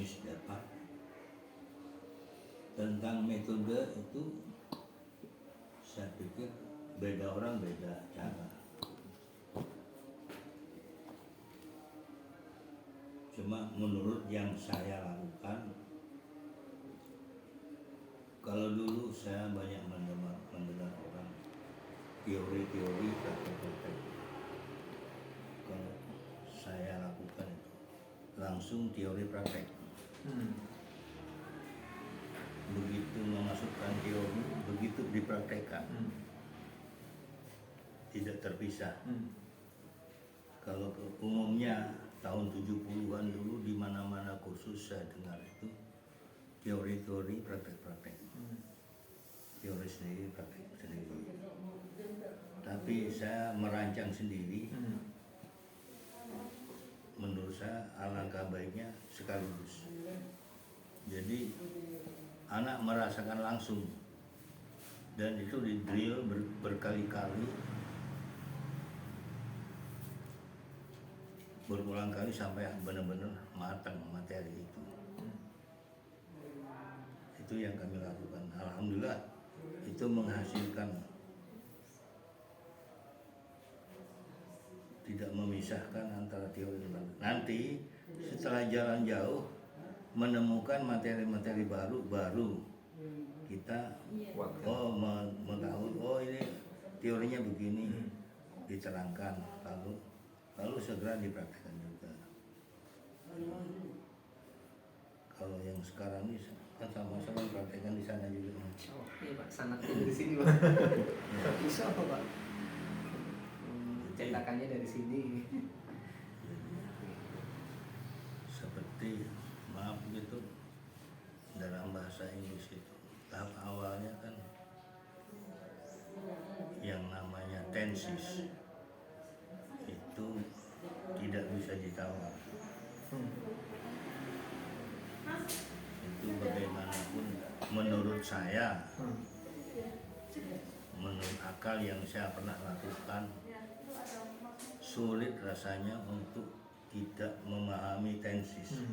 akademis dapat. Tentang metode itu saya pikir beda orang beda cara. Cuma menurut yang saya lakukan, kalau dulu saya banyak mendengar orang teori-teori praktek-praktek. Kalau saya lakukan itu langsung teori praktek. Begitu memasukkan teori, begitu dipraktekkan, tidak terpisah. Kalau umumnya tahun 70-an dulu di mana-mana kursus saya dengar itu teori-teori praktek-praktek. Teori sendiri, praktek sendiri. Tapi saya merancang sendiri. Menurut saya alangkah baiknya sekaligus. Jadi anak merasakan langsung, dan itu di drill berkali-kali, berulang kali sampai benar-benar matang materi itu. Itu yang kami lakukan. Alhamdulillah itu menghasilkan, tidak memisahkan antara teori dan praktek. Nanti setelah jalan jauh menemukan materi-materi baru kita mengetahui ini teorinya begini, diterangkan, lalu segera dipraktikkan juga. Kalau yang sekarang ini kan sama-sama praktekkan di sana juga. Oh iya Pak, sanatnya dari sini Pak. Bisa apa Pak? Cetakannya dari sini. Seperti maaf gitu, dalam bahasa Inggris itu tahap awalnya kan yang namanya tenses itu tidak bisa ditawar. Itu bagaimanapun menurut saya, menurut akal yang saya pernah lakukan, sulit rasanya untuk tidak memahami tensis.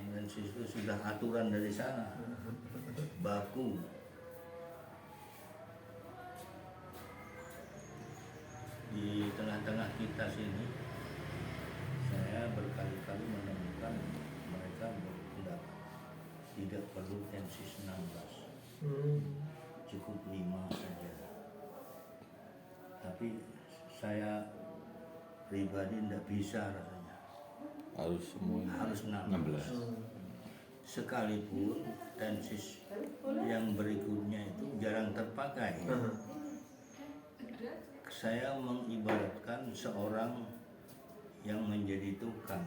Tensis itu sudah aturan dari sana, baku. Di tengah-tengah kita sini, saya berkali-kali menemukan mereka berpendapat tidak perlu tensis 16, cukup 5 saja. Tapi saya pribadi tidak bisa rasanya, harus semuanya harus 16. Sekalipun tensis yang berikutnya itu jarang terpakai. Saya mengibaratkan seorang yang menjadi tukang,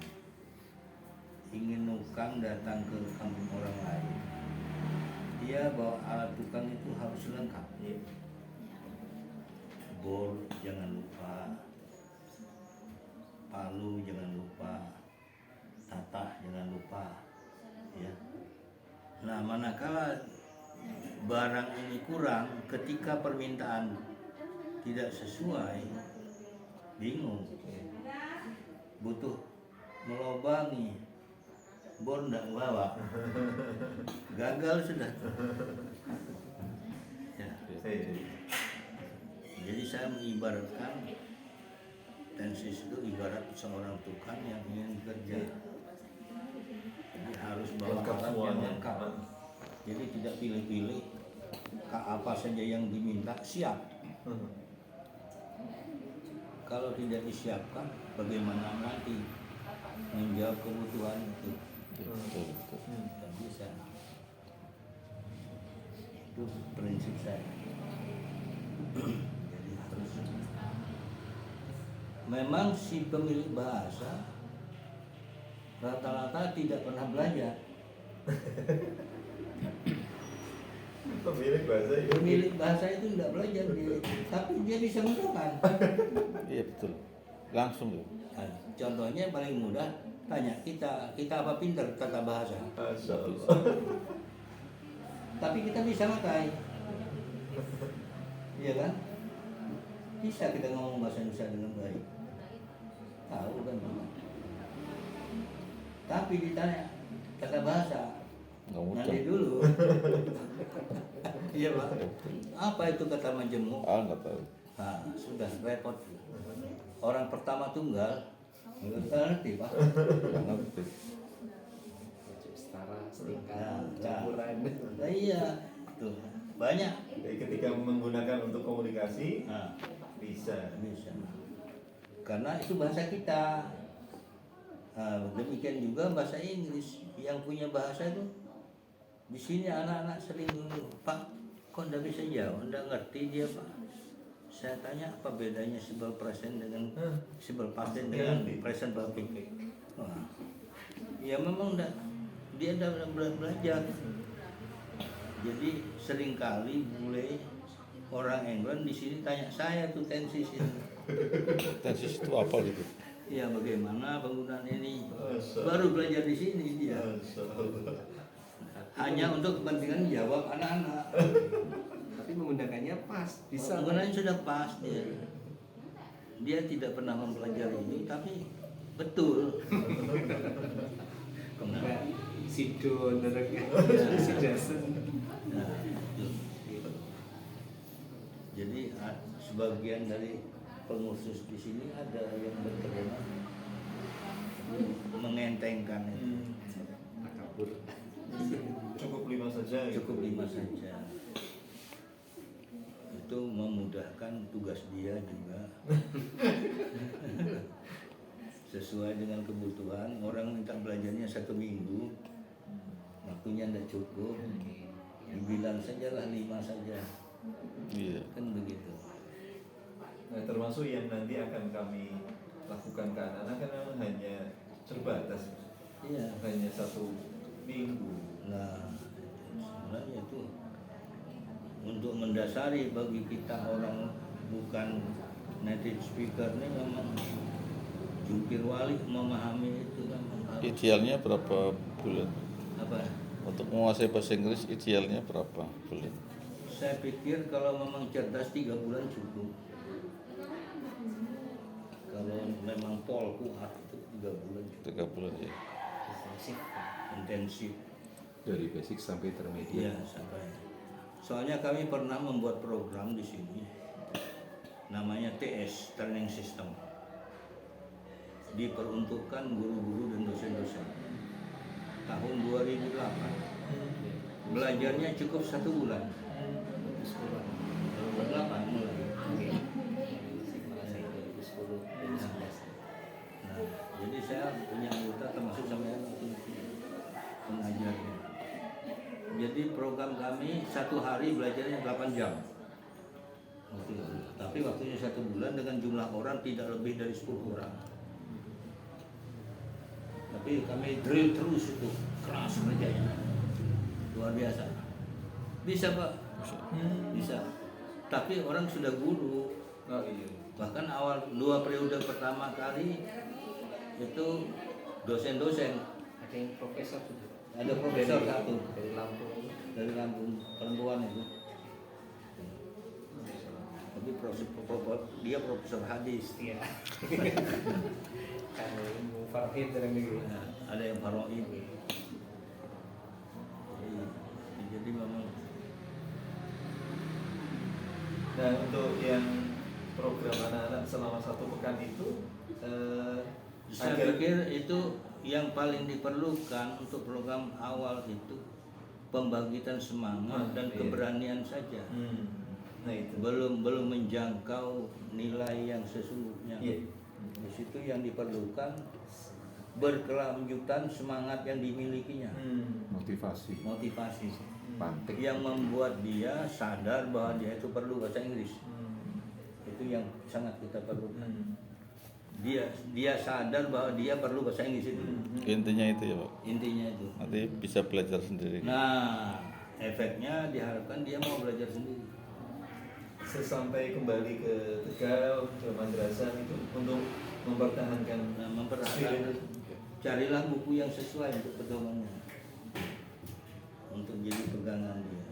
ingin nukang datang ke kampung orang lain, dia bawa alat tukang itu harus lengkap. Bor jangan lupa, palu jangan lupa, tatah jangan lupa, ya. Nah, manakala barang ini kurang, ketika permintaan tidak sesuai, bingung, butuh melobangi, bor tidak bawa, gagal sudah. Ya. Jadi saya mengibaratkan tensis itu ibarat seorang tukang yang ingin bekerja. Jadi harus bawa alat yang lengkap. Jadi tidak pilih-pilih, apa saja yang diminta siap. Kalau tidak disiapkan, bagaimana nanti menjawab kebutuhan itu? Tidak bisa. Itu prinsip saya. Jadi harus. Memang si pemilik bahasa rata-rata tidak pernah belajar. Pemilik bahasa itu tidak belajar, tapi dia bisa menerangkan. Iya betul, langsung ya. Nah, contohnya paling mudah, tanya kita apa pintar tata bahasa. Tapi kita bisa pakai, iya kan? Bisa kita ngomong bahasa Indonesia dengan baik. Tahu kan? Tapi ditanya kata bahasa, Nggak mudah. nanti dulu. Iya Pak. Apa itu kata majemuk? Nggak tahu. Nah, sudah repot. Orang pertama tunggal, nggak ngerti Pak. Nggak ngerti. Setara, setingkat, Nah, campuran. Nah, iya, tuh banyak. Jadi ketika menggunakan untuk komunikasi Nah, bisa. bisa. Karena itu bahasa kita. Nah, demikian juga bahasa Inggris yang punya bahasa itu. Di sini anak-anak sering Pak, kok nggak bisa jawab, nggak ngerti dia Pak. Saya tanya apa bedanya simple present dengan simple past tense dengan present perfect. Wah, ya memang dia udah belajar. Jadi seringkali bule orang England di sini tanya saya tuh tenses itu. Tensis itu apa gitu? Ya bagaimana penggunaan ini? Baru belajar di sini dia. Hanya untuk kepentingan jawab anak-anak. Tapi menggunakannya pas, bisa. Penggunaannya sudah pas dia. Dia tidak pernah mempelajari ini, tapi betul. Enggak, si Don, si Jason. Nah, itu. Jadi sebagian dari pengurus di sini ada yang berterima mengentengkan itu. Takabur. Cukup 5 saja. Cukup 5 saja. Itu memudahkan tugas dia juga. Sesuai dengan kebutuhan. Orang minta belajarnya 1 minggu, waktunya tidak cukup. Dibilang sajalah 5 saja. Iya. Kan begitu. Nah, termasuk yang nanti akan kami lakukan ke anak-anak kan memang hanya terbatas. Iya. Hanya 1 minggu. Nah, sebenarnya itu untuk mendasari bagi kita orang bukan native speaker ini memang jungkir balik memahami itu memang harus. Idealnya berapa bulan? Apa? Untuk menguasai bahasa Inggris idealnya berapa bulan? Saya pikir kalau memang cerdas 3 bulan cukup. Kalau memang pol kuat itu 3 bulan cukup. 3 bulan ya. Intensif. Dari basic sampai Iya, intermediate. sampai. Soalnya kami pernah membuat program di sini, namanya TS Training System, diperuntukkan guru-guru dan dosen-dosen. Tahun 2008, belajarnya cukup 1 bulan. 2008 mulai. Nah, jadi saya punya anggota termasuk sampai pengajarnya. Jadi program kami 1 hari belajarnya 8 jam. Waktu itu. Tapi waktunya 1 bulan dengan jumlah orang tidak lebih dari 10 orang. Tapi kami drill terus itu, keras kerjanya. Luar biasa. Bisa Pak? Bisa. Tapi orang sudah guru. Oh iya. Bahkan awal 2 periode pertama kali itu dosen-dosen. Ada yang profesor tuh. Ada profesor satu Dari Lampung. dari Lampung perempuan itu. Tapi dia profesor hadis. Iya. Kan ilmu Farhid dan gitu. Nah, ada yang faraid. Jadi memang Nah, untuk yang program anak-anak selama 1 pekan itu saya pikir itu yang paling diperlukan untuk program awal itu pembangkitan semangat dan Iya. keberanian saja. Nah itu. Belum menjangkau nilai yang sesungguhnya. Iya. Di situ yang diperlukan berkelanjutan semangat yang dimilikinya, Motivasi. motivasi Pantik. yang membuat dia sadar bahwa dia itu perlu bahasa Inggris. Itu yang sangat kita perlukan. Dia sadar bahwa dia perlu bahasa Inggris itu. Intinya itu ya Pak. Intinya itu. Nanti bisa belajar sendiri. Nah, efeknya diharapkan dia mau belajar sendiri. Sesampai kembali ke Tegal, ke madrasah itu untuk mempertahankan Nah, memperhatikan, carilah buku yang sesuai untuk pedomannya, untuk jadi pegangan dia.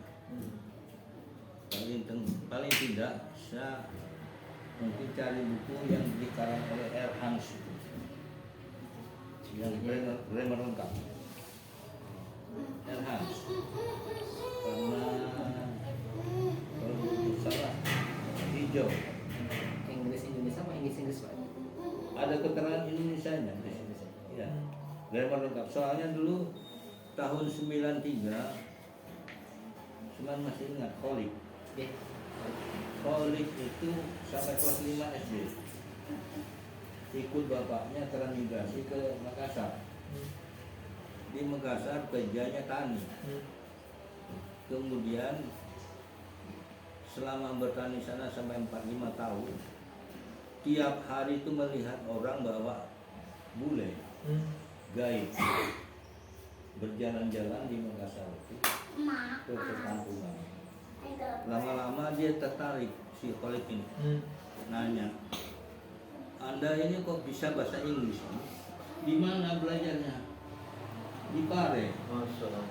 Paling tidak saya mungkin cari buku yang dikarang oleh R. Hans itu. yang grammar lengkap. Erhans. Karena kalau salah hijau. Inggris Indonesia apa Inggris Pak? Ada keterangan Indonesianya. Ya. Grammar lengkap. Soalnya dulu tahun 93 cuman masih ingat Kolik. Oke. Kolik itu sampai kelas 5 SD. Ikut bapaknya transmigrasi ke Makassar. Di Makassar kerjanya tani. Kemudian selama bertani sana sampai 4-5 tahun, tiap hari itu melihat orang bawa bule, gaib, berjalan-jalan di Makassar itu ke perkampungan. Lama-lama dia tertarik si Khalid ini, nanya, Anda ini kok bisa bahasa Inggris? Di mana belajarnya? Di Pare. Masya Allah.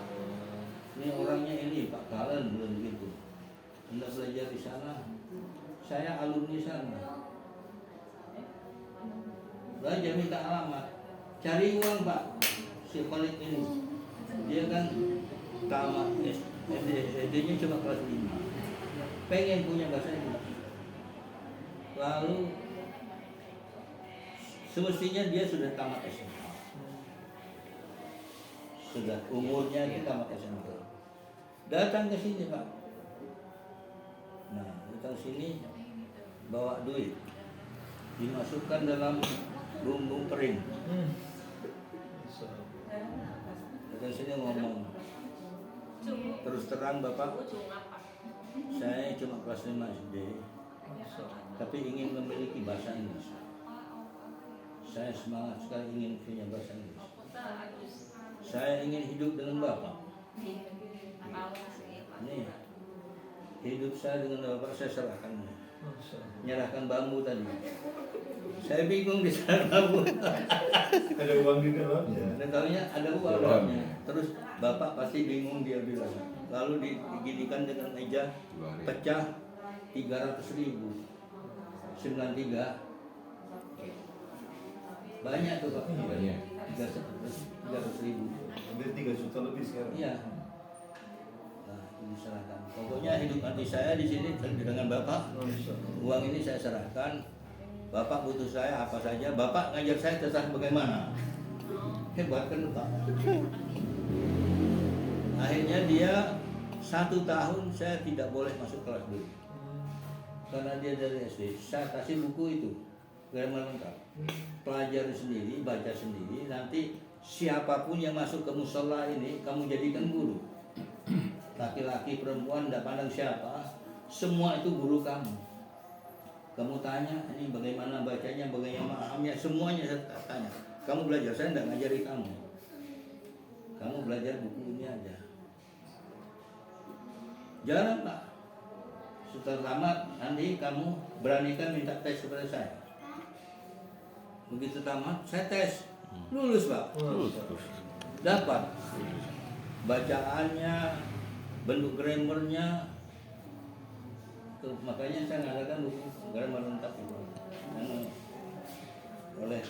Ini orangnya ini Pak Kalen belum gitu. Anda belajar di sana? Saya alumni sana. Belajar minta alamat. Cari uang Pak. Si Khalid ini. Dia kan tamat SD-nya cuma kelas 5. Pengen punya bahasa Inggris. Lalu semestinya dia sudah tamat SMA. Sudah umurnya kita tamat SMA. Datang ke sini Pak. Nah, datang sini bawa duit, dimasukkan dalam lumbung kering. Masya Allah. Datang sini ngomong, terus terang Bapak, saya cuma kelas 5 SD, Masya Allah. tapi ingin memiliki bahasa Inggris. Saya semangat sekali ingin punya bahasa Inggris. Saya ingin hidup dengan Bapak. Nih, hidup saya dengan Bapak saya serahkan. Masya Allah. Menyerahkan bambu tadi. Saya bingung di sana bambu. Ada uang di dalamnya. Dan tahunya ada uang dalamnya. Terus Bapak pasti bingung dia bilang. Lalu diginikan dengan meja pecah 300.000. 93. Banyak tuh Pak. Banyak. 300.000. Hampir 3 juta lebih sekarang. Iya. Nah, ini serahkan. Pokoknya hidup mati saya di sini dengan Bapak. Masya Allah. Uang ini saya serahkan. Bapak butuh saya apa saja. Bapak ngajar saya terserah bagaimana. Hebat kan Pak. Akhirnya dia 1 tahun saya tidak boleh masuk kelas dulu. Karena dia dari SD. Saya kasih buku itu. Grammar lengkap. Pelajari sendiri, baca sendiri. Nanti siapapun yang masuk ke musola ini kamu jadikan guru. Laki-laki, perempuan, tidak pandang siapa, semua itu guru kamu. Kamu tanya, ini bagaimana bacanya, bagaimana mahamnya, semuanya saya tanya. Kamu belajar, saya tidak ngajari kamu. Kamu belajar buku ini aja. Jarang Pak. Setelah tamat, nanti kamu beranikan minta tes kepada saya. Begitu tamat, saya tes. Lulus Pak. Dapat. Bacaannya, bentuk grammarnya. Tuh, makanya saya ngadakan buku grammar lengkap itu. Yang oleh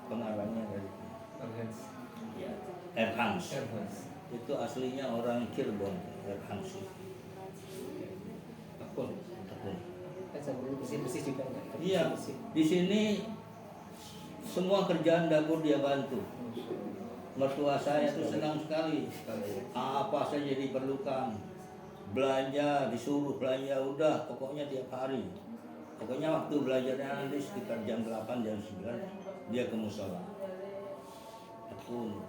pengarangnya dari ya, Erhans. Itu aslinya orang Cirebon, Erhans. Tekun. Tekun. Kan sambil bersih-bersih juga nggak? Iya, Bersih. di sini semua kerjaan dapur dia bantu. Mertua saya itu senang sekali. Apa saja diperlukan, belanja disuruh belanja udah, pokoknya tiap hari. Pokoknya waktu belajarnya nanti sekitar jam 8 jam 9 dia ke musola. Tekun.